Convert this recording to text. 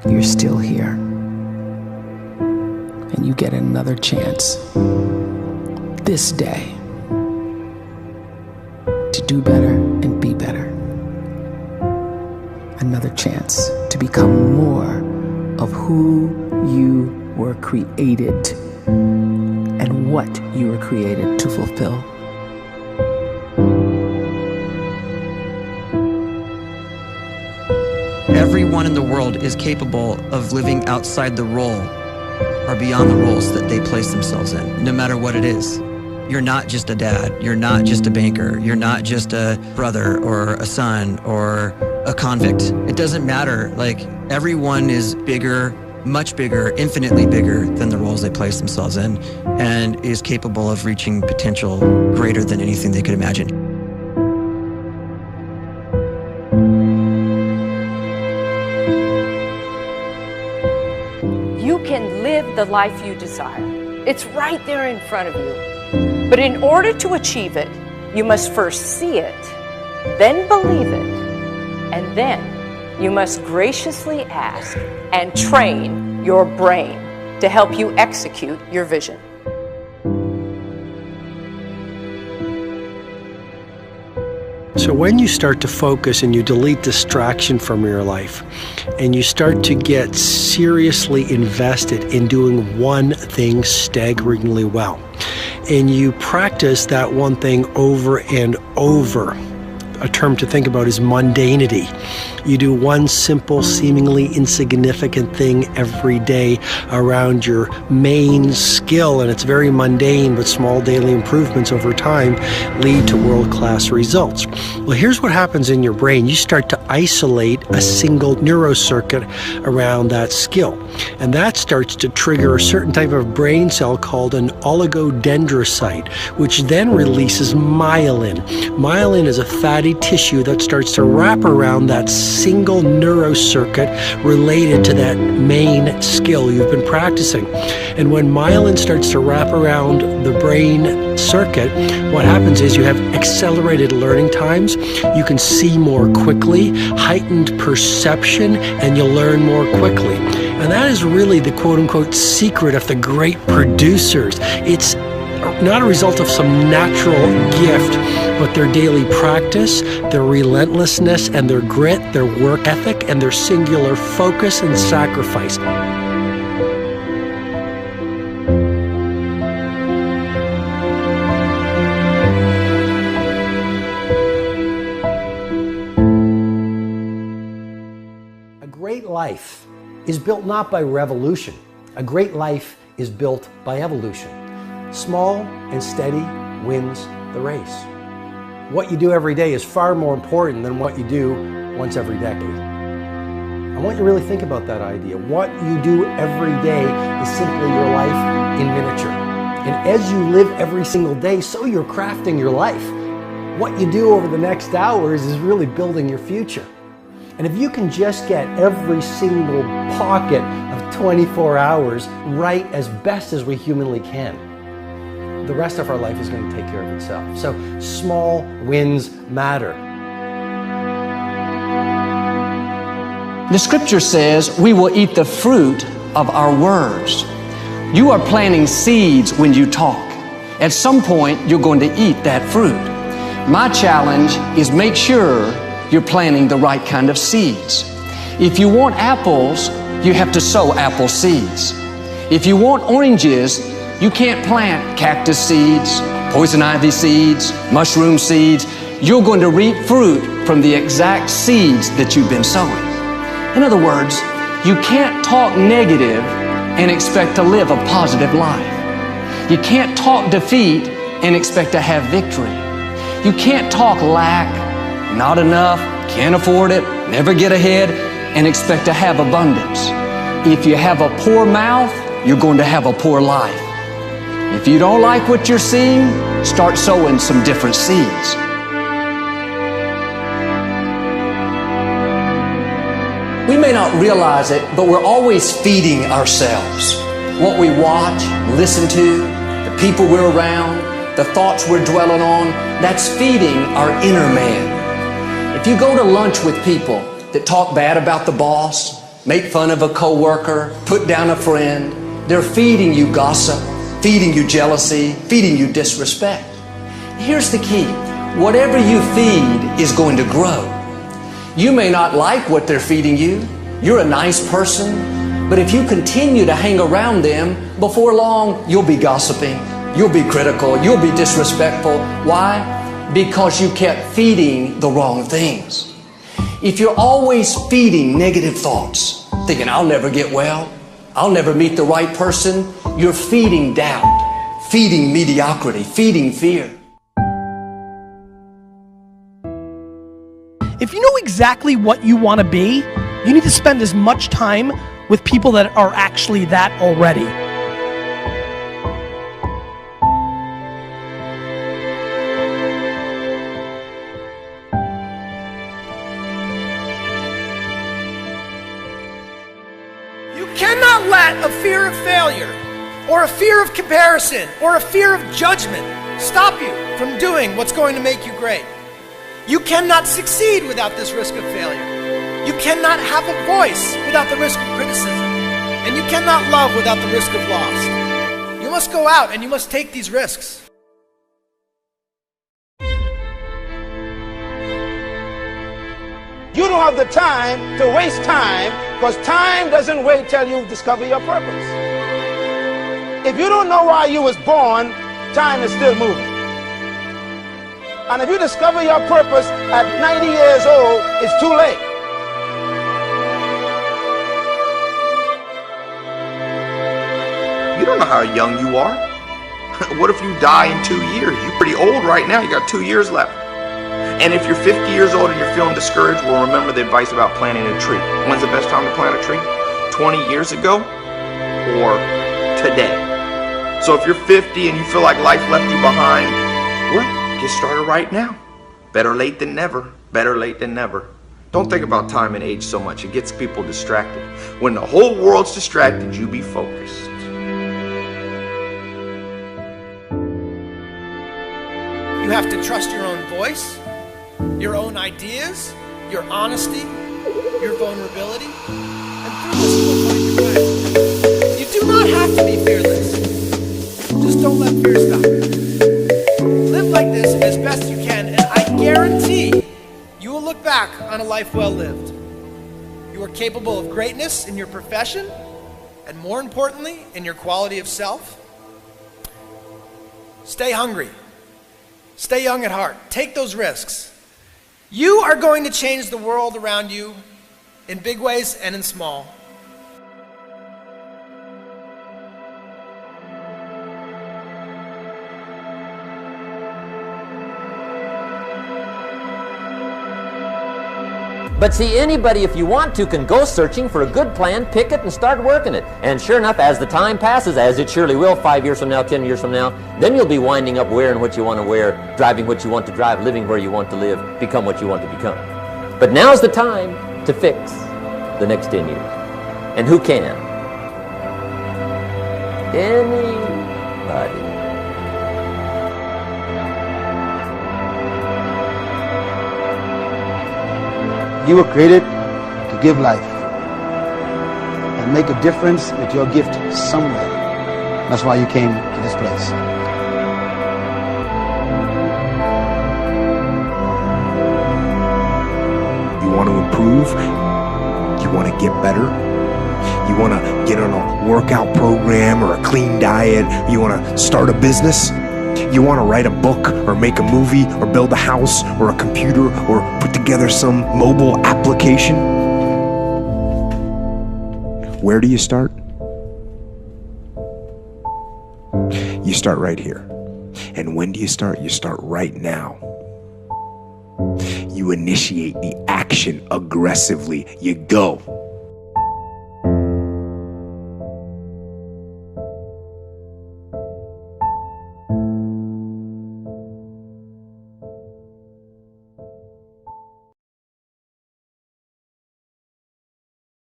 you're still here. And you get another chance this day to do better and be better. Another chance to become more of who you were created and what you were created to fulfill. Everyone in the world is capable of living outside the role or beyond the roles that they place themselves in, no matter what it is. You're not just a dad, you're not just a banker, you're not just a brother or a son or a convict. It doesn't matter. Like, everyone is bigger, much bigger, infinitely bigger than the roles they place themselves in, and is capable of reaching potential greater than anything they could imagine. You can live the life you desire. It's right there in front of you. But in order to achieve it, you must first see it, then believe it, and then you must graciously ask and train your brain to help you execute your vision. So when you start to focus and you delete distraction from your life, and you start to get seriously invested in doing one thing staggeringly well, and you practice that one thing over and over, a term to think about is mundanity. You do one simple, seemingly insignificant thing every day around your main skill, and it's very mundane, but small daily improvements over time lead to world-class results. Well, here's what happens in your brain. You start to isolate a single neurocircuit around that skill, and that starts to trigger a certain type of brain cell called an oligodendrocyte, which then releases myelin. Myelin is a fatty tissue that starts to wrap around that single neurocircuit related to that main skill you've been practicing. And when myelin starts to wrap around the brain circuit, what happens is you have accelerated learning times, you can see more quickly, heightened perception, and you'll learn more quickly. And that is really the quote-unquote secret of the great producers. It's not a result of some natural gift, but their daily practice, their relentlessness and their grit, their work ethic, and their singular focus and sacrifice. A great life is built not by revolution. A great life is built by evolution. Small and steady wins the race. What you do every day is far more important than what you do once every decade. I want you to really think about that idea. What you do every day is simply your life in miniature. And as you live every single day, so you're crafting your life. What you do over the next hours is really building your future. And if you can just get every single pocket of 24 hours right as best as we humanly can, the rest of our life is going to take care of itself. So small wins matter. The scripture says we will eat the fruit of our words. You are planting seeds when you talk. At some point, you're going to eat that fruit. My challenge is make sure you're planting the right kind of seeds. If you want apples, you have to sow apple seeds. If you want oranges, you can't plant cactus seeds, poison ivy seeds, mushroom seeds. You're going to reap fruit from the exact seeds that you've been sowing. In other words, you can't talk negative and expect to live a positive life. You can't talk defeat and expect to have victory. You can't talk lack, not enough, can't afford it, never get ahead, and expect to have abundance. If you have a poor mouth, you're going to have a poor life. If you don't like what you're seeing, start sowing some different seeds. We may not realize it, but we're always feeding ourselves. What we watch, listen to, the people we're around, the thoughts we're dwelling on, that's feeding our inner man. If you go to lunch with people that talk bad about the boss, make fun of a coworker, put down a friend. They're feeding you gossip, feeding you jealousy, feeding you disrespect. Here's the key. Whatever you feed is going to grow. You may not like what they're feeding you. You're a nice person, but if you continue to hang around them, before long, you'll be gossiping, you'll be critical, you'll be disrespectful. Why? Because you kept feeding the wrong things. If you're always feeding negative thoughts, thinking, I'll never get well, I'll never meet the right person, you're feeding doubt, feeding mediocrity, feeding fear. If you know exactly what you want to be, you need to spend as much time with people that are actually that already. You cannot let a fear of failure, or a fear of comparison, or a fear of judgment stop you from doing what's going to make you great. You cannot succeed without this risk of failure. You cannot have a voice without the risk of criticism. And you cannot love without the risk of loss. You must go out and you must take these risks. You don't have the time to waste time, because time doesn't wait till you discover your purpose. If you don't know why you was born, time is still moving. And if you discover your purpose at 90 years old, it's too late. You don't know how young you are. What if you die in 2 years? You're pretty old right now. You got 2 years left. And if you're 50 years old and you're feeling discouraged, well, remember the advice about planting a tree. When's the best time to plant a tree? 20 years ago or today? So if you're 50 and you feel like life left you behind, well, get started right now. Better late than never. Better late than never. Don't think about time and age so much. It gets people distracted. When the whole world's distracted, you be focused. You have to trust your own voice, your own ideas, your honesty, your vulnerability, and through this you will find your way. You do not have to be fearless. Just don't let fear stop you. Live like this as best you can, and I guarantee you will look back on a life well lived. You are capable of greatness in your profession, and more importantly, in your quality of self. Stay hungry. Stay young at heart. Take those risks. You are going to change the world around you in big ways and in small. But see, anybody, if you want to, can go searching for a good plan, pick it, and start working it. And sure enough, as the time passes, as it surely will 5 years from now, 10 years from now, then you'll be winding up wearing what you want to wear, driving what you want to drive, living where you want to live, become what you want to become. But now's the time to fix the next 10 years. And who can? Anybody. You were created to give life and make a difference with your gift somewhere. That's why you came to this place. You want to improve? You want to get better? You want to get on a workout program or a clean diet? You want to start a business? You want to write a book or make a movie or build a house or a computer or put together some mobile application? Where do you start? You start right here. And when do you start? You start right now. You initiate the action aggressively. You go.